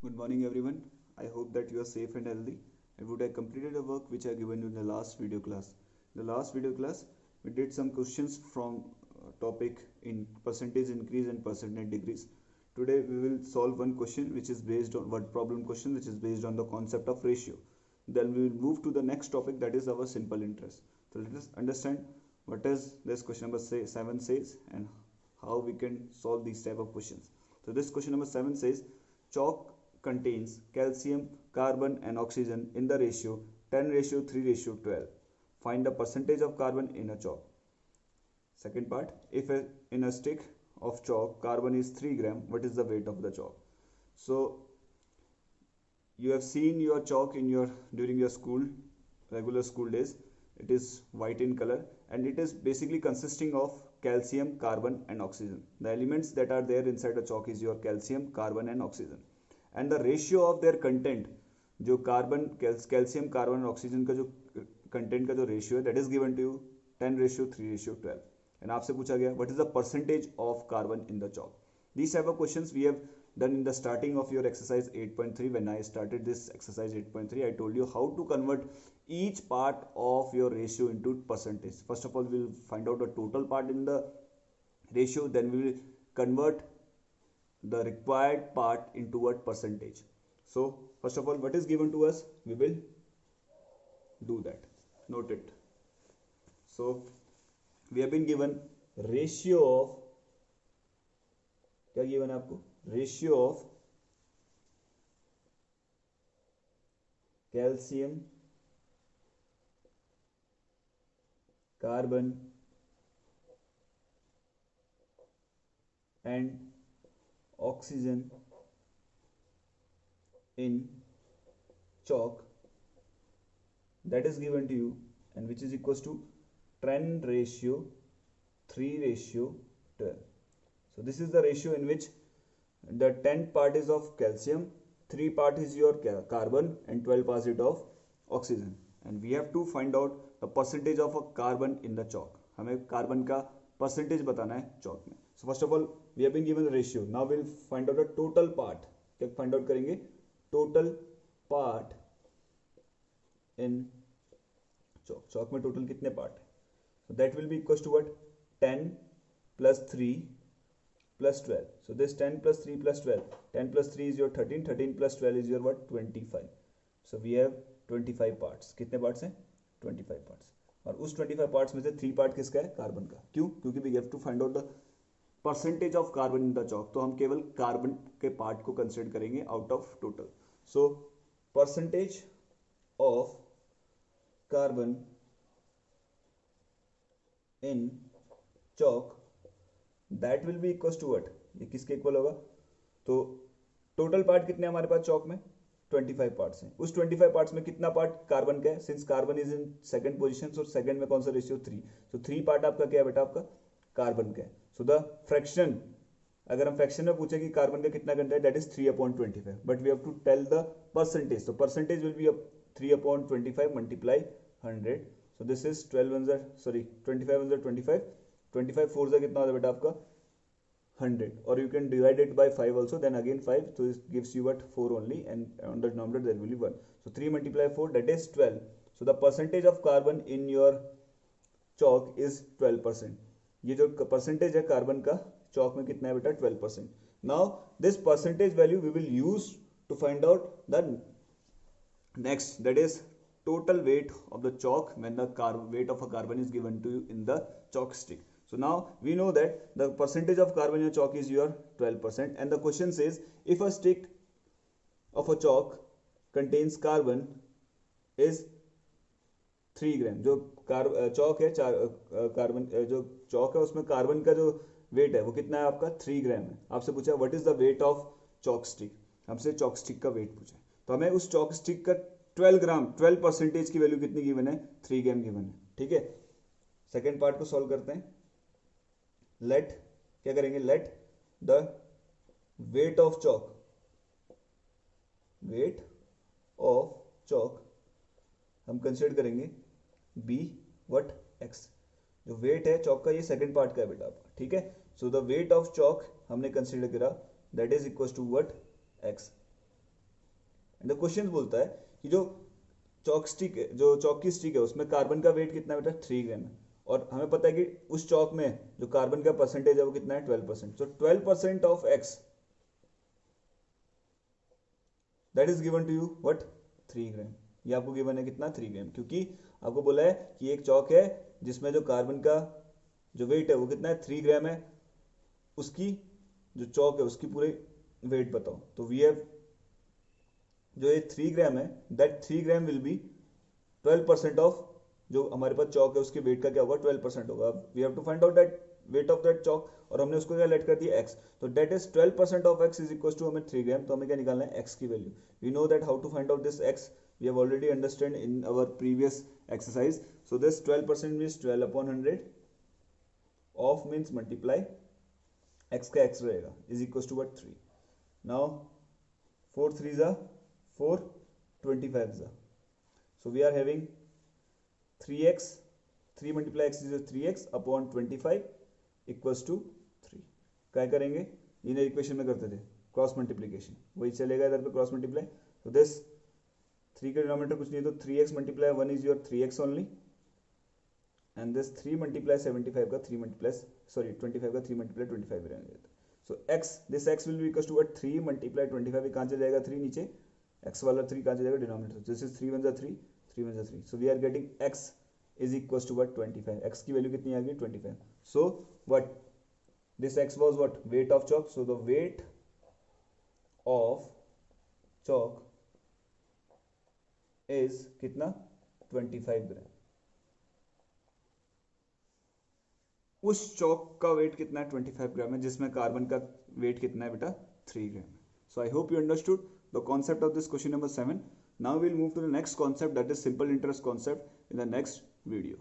Good morning everyone. I hope that you are safe and healthy and would have completed the work which I given you in the last video class. In the last video class we did some questions from topic in percentage increase and percentage decrease. Today we will solve one question which is based on one problem question which is based on the concept of ratio. Then we will move to the next topic, that is our simple interest. So let us understand what is this question number 7 says and how we can solve these type of questions. So this question number 7 says chalk contains calcium, carbon and oxygen in the ratio 10:3:12. Find the percentage of carbon in a chalk. Second part, if in a stick of chalk carbon is 3 gram, what is the weight of the chalk? So you have seen your chalk in your during your regular school days. It is white in color and it is basically consisting of calcium, carbon and oxygen. The elements that are there inside the chalk is your calcium, carbon and oxygen. And the ratio of their content, जो carbon calcium carbon और oxygen का जो content का जो ratio है, that is given to you 10:3:12. And आपसे पूछा गया what is the percentage of carbon in the chalk. These type of questions we have done in the starting of your exercise 8.3. When I started this exercise 8.3, I told you how to convert each part of your ratio into percentage. First of all, we will find out the total part in the ratio, then we will convert the required part into what percentage. So first of all, what is given to us, we will do that. Note it. So we have been given ratio of, क्या given है आपको, ratio of calcium, carbon and oxygen in chalk, that is given to you, and which is equals to 10:3:12. So this is the ratio in which the 10 part is of calcium, 3 part is your carbon and 12 part is of oxygen. And we have to find out the percentage of a carbon in the chalk. हमें carbon का percentage बताना है chalk में. So first of all, we have been given the ratio. Now we'll find out the total part. क्या find out करेंगे? Total part in chalk. Chalk में total कितने part है? So that will be equals to what? 10 plus 3 plus 12. So this 10 plus 3 plus 12. 10 plus 3 is your 13. 13 plus 12 is your what? 25. So we have 25 parts. कितने parts हैं? 25 parts. और उस 25 parts में से 3 part किसका है? कार्बन का. क्यों? क्योंकि we have to find out the percentage of carbon in the chalk. तो हम केवल कार्बन के पार्ट को कंसिडर करेंगे out of total. So percentage of carbon in chalk, that will be equal to what? ये किसके इक्वल होगा? तो टोटल पार्ट कितने हमारे पास चॉक में? 25 पार्ट्स हैं. उस 25 पार्ट्स में कितना पार्ट कार्बन का है? Since carbon is in second position, so second में कौन सा रेशियो? 3. सो 3 पार्ट आपका क्या है बेटा? आपका कार्बन का है. सो द फ्रैक्शन, अगर हम फ्रैक्शन में पूछे कि कार्बन का कितना content, that is 3/25. But we have to tell the percentage. तो percentage will be 3/25 multiply 100. So this is 25 25 4 से कितना होता है बेटा आपका? 100. और you can divide it by 5 also, then again 5, so it gives you what? 4 only, and on the denominator there will be 1. So 3 multiply 4, that is 12. So the percentage of carbon in your chalk is 12%. ये जो percentage है carbon का chalk में कितना है बेटा? 12%. Now this percentage value we will use to find out the next, that is total weight of the chalk when the weight of a carbon is given to you in the chalk stick. So now we know that the percentage of carbon in a chalk is your 12%, and the question says if a stick of a chalk contains carbon is 3 ग्राम. जो चौक है carbon, जो चौक है उसमें carbon का जो wait है वो कितना है आपका? 3 ग्राम है. आपसे पूछा what is the weight of chalk stick. हमसे चॉक स्टिक का वेट पूछा, तो हमें उस चॉक स्टिक का 12 ग्राम 12% की वैल्यू कितनी गिवन है? 3 ग्राम गिवन है. ठीक है. सेकेंड पार्ट को सॉल्व करते हैं. लेट, क्या करेंगे? Let the weight of chalk, wait of chalk हम कंसिडर करेंगे बी व्हाट? एक्स. जो वेट है चॉक का, ये सेकंड पार्ट का है बेटा आपका. ठीक है. So the weight of chalk हमने कंसिडर करा, that is equal to what? X. And the question बोलता है कि जो चौक स्टिक है, जो चौक की स्टिक है, उसमें कार्बन का वेट कितना है बेटा 3 ग्राम है, और हमें पता है कि उस चौक में जो कार्बन का परसेंटेज है वो कितना है 12%। So 12% of X that is given to you what 3 gram. ये आपको गिवन है कितना 3 ग्राम, क्योंकि आपको बोला है कि एक चौक है जिसमें जो कार्बन का जो वेट है वो कितना है 3 ग्राम है, उसकी जो चौक है उसकी पूरे वेट बताओ। तो वी हैव जो ये 3 ग्राम है, that 3 gram will be 12% of जो हमारे पास चौक है उसके वेट का क्या होगा 12% होगा। We have to find out that weight of that chalk, और हमने उसको क्या लेट कर दिया x, तो that is 12% of x is equal to हमें 3 ग्राम। तो हमें क्या निकालना है x की value. We know that how to find out this x, we have already understand in our previous exercise. So this 12% means 12 upon 100 of means multiply x का x रहेगा is equals to what 3. Now 4 3s are 4, 25s are, so we are having 3x, 3 multiply x is 3x upon 25 equals to 3. क्या करेंगे, linear equation में करते थे cross multiplication, वही चलेगा इधर पे क्रॉस मल्टीप्लाई। तो दिस 3 का डिनोमिनेटर कुछ नहीं है तो 3x multiply 1 is your 3x only, and this 3 multiply 75 का 3 मल्टीप्लाई सॉरी 25 का 3 मल्टीप्लाई 25 रहेंगे। So x this x will be equals to what 3 multiply 25, कहां चला जाएगा 3 नीचे, x वाला 3 कहां चला जाएगा denominator, this is 3 1 3 3 1 3, so we are getting x is equals to what 25, x की वैल्यू कितनी आ गई 25। So what this x was what weight of chalk, so the weight of chalk is कितना 25 ग्राम। उस चौक का वेट कितना है 25 ग्राम है, जिसमें कार्बन का वेट कितना है बेटा 3 gram. So I hope you understood the concept of this question number 7. Now we will move to the next concept, that is simple interest concept, in the next video.